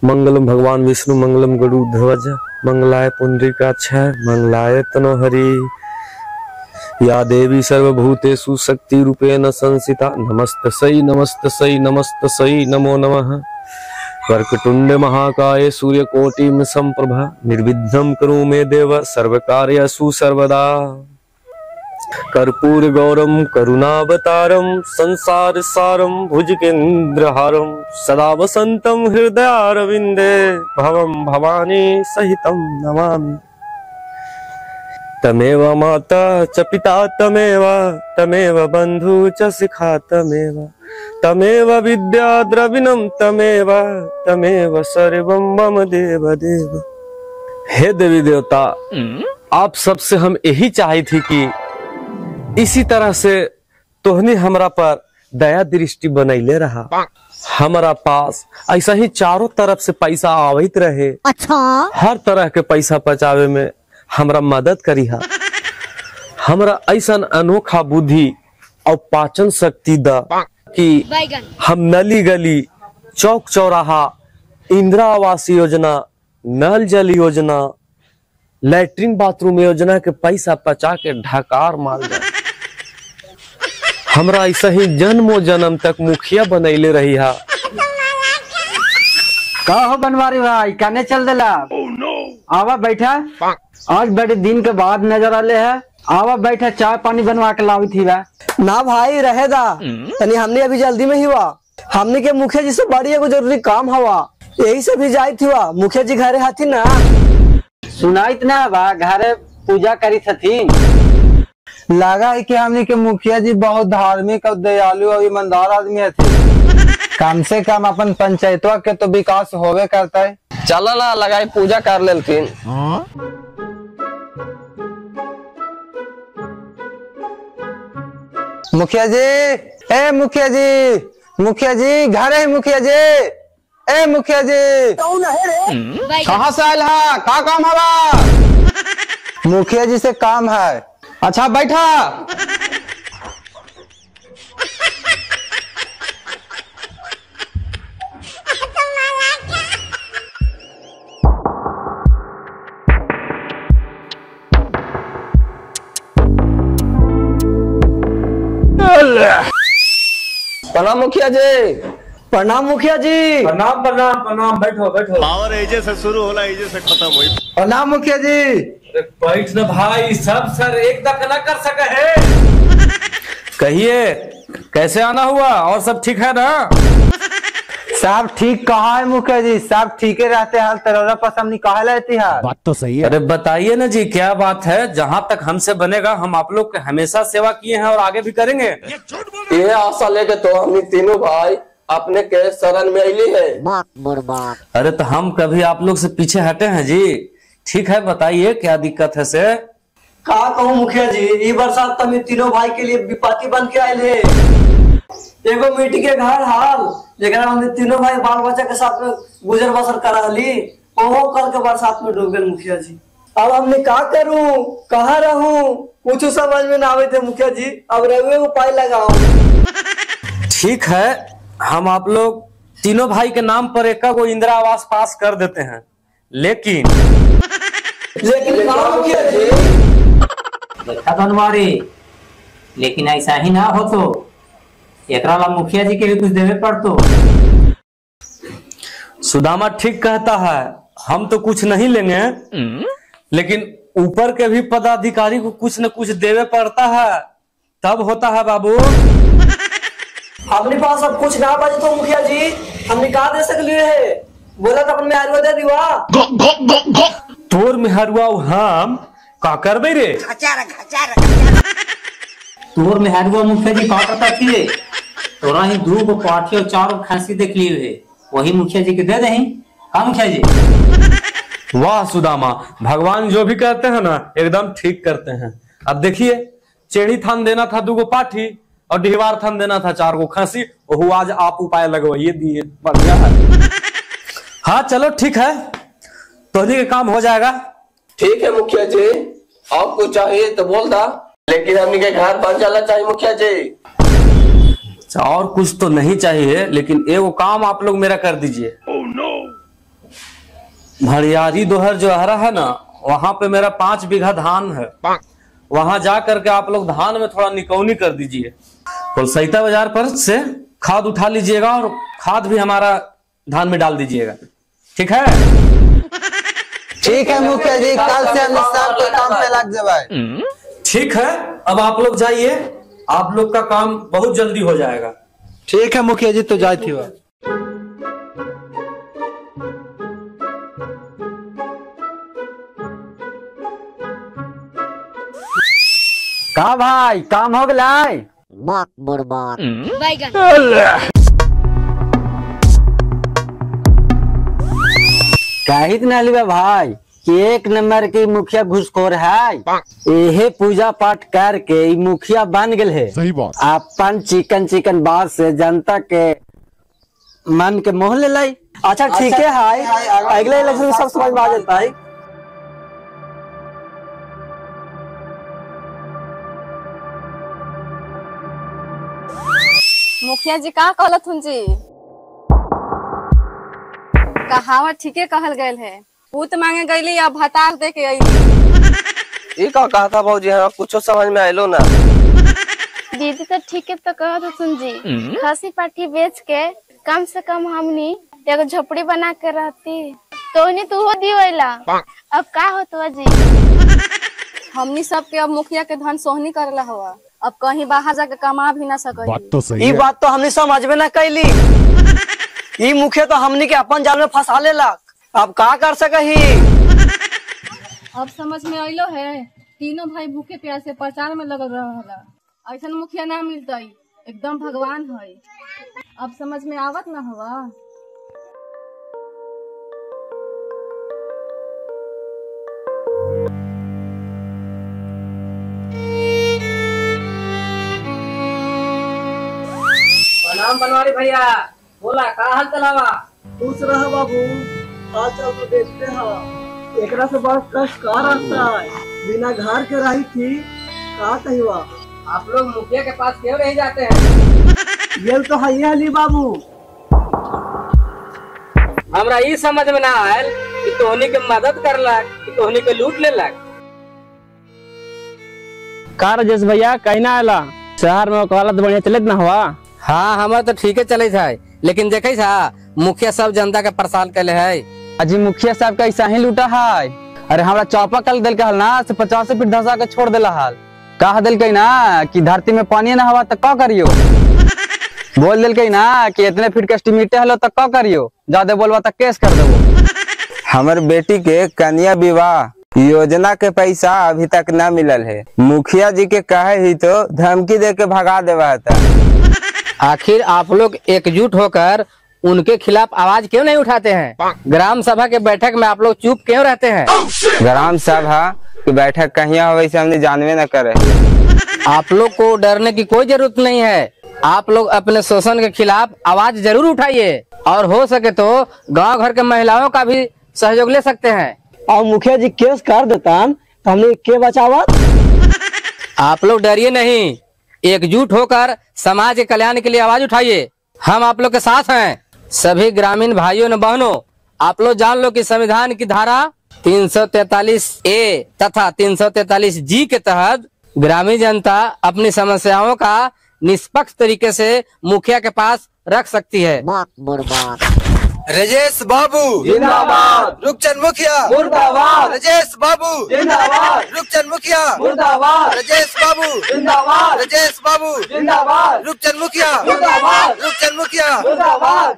मंगलम भगवान विष्णु मंगलम गरुड़ध्वज मंगलाय पुंडरीकाक्षाय मंगलाय तनोहरि या देवी सर्वभूतेषु शक्ति रूपेण संस्थिता नमस्तस्यै नमस्तस्यै नमस्तस्यै नमो नमः। कर्कटुंड महाकाय सूर्यकोटि समप्रभा निर्विघ्नं कुरु मे देव सर्वकार्येषु सर्वदा। कर्पूर गौरम करुणावतारम संसार सारम भुजगेन्द्रहारम सदा वसंतम हृदयारविंदे भवम भवानी सहितं नमामि। तमेव माता च पिता तमेव बंधु च शिखा तमेव विद्या द्रविणम तमेव सर्वं मम देव देव। हे देवी देवता, आप सबसे हम यही चाही थी कि इसी तरह से तोहनी हमरा पर दया दृष्टि बनैले रहा, हमारा पास ऐसा ही चारों तरफ से पैसा आवित रहे। अच्छा, हर तरह के पैसा बचावे में हमरा मदद करी हा। हमरा ऐसा अनोखा बुद्धि और पाचन शक्ति दा कि हम नली गली चौक चौराहा इंदिरा आवास योजना नल जल योजना लैट्रिन बाथरूम योजना के पैसा बचा के ढकार मार जाए। हमरा ऐसा ही जन्मों जन्म तक मुखिया बनैले रही हा। का हो बनवारी भाई, कहने चल देला? आवा बैठा, आज बड़े दिन के बाद नजर आले है। आवा बैठा, चाय पानी बनवा के लावी थी बा। ना भाई रहेदा, तनी हमने अभी जल्दी में ही हुआ। हमने के मुखिया जी से बड़ी एगो जरूरी काम हवा, यही से भी जाई थी हुआ। मुखिया जी घरे हाथी ना सुनाइत ना बा, घरे पूजा करी थी। लगा है कि हमने के मुखिया जी बहुत धार्मिक और दयालु और ईमानदार आदमी है। कम से कम अपन पंचायतवा के तो विकास होवे करता है। चला ला लगाई पूजा कर लेलथिन। मुखिया जी, ए मुखिया जी, मुखिया जी घर है मुखिया जी, ए मुखिया जी कहाँ से आयल है? का काम हवा? मुखिया जी से काम है। अच्छा बैठा। प्रणाम मुखिया जी। प्रणाम मुखिया जी। प्रणाम प्रणाम प्रणाम, बैठो बैठो। पावर एजे से शुरू होला, एजे से खत्म हुई। प्रणाम मुखिया जी। बैठ न भाई, सब सर एक तक न कर सके है। कहिए कैसे आना हुआ, और सब ठीक है ना? सब ठीक कहाँ है मुखिया जी, सब ठीक रहते हैं। तरौरा पसंद निकाल लेती है। बात तो सही है। अरे बताइए ना जी, क्या बात है? जहाँ तक हमसे बनेगा हम आप लोग के हमेशा सेवा किए हैं और आगे भी करेंगे। ये आशा लेके तो हम तीनों भाई अपने के शरण में अली है। अरे तो हम कभी आप लोग से पीछे हटे हैं जी? ठीक है, बताइए क्या दिक्कत है से? का कहूँ मुखिया जी, ई बरसात तमी तीनों भाई के लिए विपत्ति बन के आये है। एगो मिट्टी के घर हाल, जेकरा हमने तीनों भाई बाल बच्चा के साथ में गुजर बसर करा ली, ओहो कल के बरसात में डूब गए मुखिया जी। अब हमने का करूं, कहाँ रहूं, कुछ समझ में ना आवे थे मुखिया जी। अब रहुए उपाय लगाओ। ठीक है, हम आप लोग तीनों भाई के नाम पर एक को इंदिरा आवास पास कर देते हैं, लेकिन मुखिया जी देखा बनवारी, लेकिन ऐसा ही ना हो तो एकरा ला मुखिया जी के भी कुछ देवे पड़तो। सुदामा ठीक कहता है, हम तो कुछ नहीं लेंगे, लेकिन ऊपर के भी पदाधिकारी को कुछ न कुछ देवे पड़ता है, तब होता है बाबू। अपने पास अब कुछ ना बचे तो मुखिया जी हमने कहा दे सकली है, बोला तो अपन में आयुर्वेद दे दिवा। तोर में हरुआ हम का करबे रे? तोर में हरुआ मुखिया जी का करता थी? तोरा ही दू को पाठी और चार खांसी देख लिए है, वही मुखिया जी के दे दे। हाँ मुखिया जी। वाह सुदामा, भगवान जो भी कहते हैं ना एकदम ठीक करते हैं। अब देखिए, चेड़ी थान देना था 2 पाठी और डिहवार थान देना था 4 खांसी, वो आज आप उपाय लगवाइए दिए, बढ़िया है। हाँ चलो ठीक है, तोहनी के काम हो जाएगा। ठीक है मुखिया जी, आपको चाहिए तो बोल दा, लेकिन हमने के घर बन जाना चाहिए मुखिया जी। और कुछ तो नहीं चाहिए, लेकिन एगो काम आप लोग मेरा कर दीजिए। भड़ियारी दोहर जो हरा है ना, वहां पे मेरा 5 बीघा धान है। वहां जा करके आप लोग धान में थोड़ा निकौनी कर दीजिए। कुलसैता बाजार पर से खाद उठा लीजिएगा और खाद भी हमारा धान में डाल दीजिएगा, ठीक है? ठीक है मुखिया जी, कल से हम शाम को काम पे लग जाए। ठीक है, अब आप लोग जाइए, आप लोग का काम बहुत जल्दी हो जाएगा। ठीक है मुखिया जी, तो जाए थी वह। का भाई काम हो गया? कहित न भाई कि 1 नंबर की मुखिया घुसखोर है। यही पूजा पाठ करके मुखिया बन गए है। सही बात। अपन चिकन बात से जनता के मन के मोह ले लाई। अच्छा ठीक है हाय, अगले इलेक्शन में सब समझ में आ जाता है। मुखिया जी का कहलत हुन जी? कहावत ठीके कहल गयल है, पूत मांगे गईली या भतार दे के अइली। ये का कहा था भाजी? हाँ कुछ समझ में आयलो ना। दीदी तो ठीक है तो कहत सुन जी, खसी पाठी बेच के कम से कम हमनी एगो झोपड़ी बना के रहती तो उन्हें तू हो दीवेला। अब का होता जी? हमनी सबके अब मुखिया के धन सोहनी करेला हुआ, अब कहीं बाहर जाके कमा भी ना सके। बात तो सही ये है। बात तो हमने समझ में ना कैली। ये मुखिया तो हमनी के अपन जाल में फंसा लेला, अब का कर सके? अब समझ में आइलो है, तीनों भाई भूखे प्यासे प्रचार में लगल रहला। ऐसा मुखिया ना मिलता, एकदम भगवान है। अब समझ में आवत ना हुआ। प्रणाम बनवारी भैया, बोला का हाल चलावा? खुश रह बाबू, आज चल तो देखते हैं एकरा से बड़ा कष्ट का रहता है। बिना घर के रही थी का कहिवा। आप लोग मुखिया के पास क्यों नहीं जाते हैं? ये तो है अली बाबू। हमरा ये समझ में ना आयल कि तोहनी के मदद करलक कि तोहनी के लूट लेलक। का राजेश भैया कहीं ना आला? शहर में हालत बढ़िया चलत ना हुआ? हाँ हमारा तो ठीक है चले था, लेकिन देखे था मुखिया सब जनता के परेशान करे है। अजी मुखिया साहब का ऐसा ही लूटा है। अरे हमारा चौपा कल दिल का ना से 50 फीट धसा के छोड़ देला हाल। कहा दिल कही ना कि धरती में पानी ना हवा तो का करियो। बोल दिल कही ना कि इतने फीट के एस्टिमेट हलो तो का करियो, ज्यादा बोलवा तो केस कर देबो। हमर बेटी के कन्या विवाह योजना के पैसा अभी तक ना मिलल है। मुखिया जी के कहे ही तो धमकी दे के भगा देवा था। आखिर आप लोग एकजुट होकर उनके खिलाफ आवाज क्यों नहीं उठाते हैं? ग्राम सभा के बैठक में आप लोग चुप क्यों रहते हैं? ग्राम सभा की बैठक कहीं हो वैसे हमने जानवे न करे। आप लोग को डरने की कोई जरूरत नहीं है। आप लोग अपने शोषण के खिलाफ आवाज जरूर उठाइए और हो सके तो गांव घर के महिलाओं का भी सहयोग ले सकते हैं। और मुखिया जी केस कर देता तो हमने के बचावत। आप लोग डरिए नहीं, एकजुट होकर समाज के कल्याण के लिए आवाज उठाइए। हम आप लोग के साथ हैं। सभी ग्रामीण भाइयों ने बहनों, आप लोग जान लो कि संविधान की धारा 343A तथा 343G के तहत ग्रामीण जनता अपनी समस्याओं का निष्पक्ष तरीके से मुखिया के पास रख सकती है। राजेश बाबू जिंदाबाद, रुकचंद मुखिया मुर्दाबाद, राजेश बाबू जिंदाबाद, रुकचंद मुखिया मुर्दाबाद, राजेश बाबू जिंदाबाद, राजेश बाबू जिंदाबाद, रुकचंद मुखिया मुर्दाबाद, रुकचंद मुखिया मुर्दाबाद।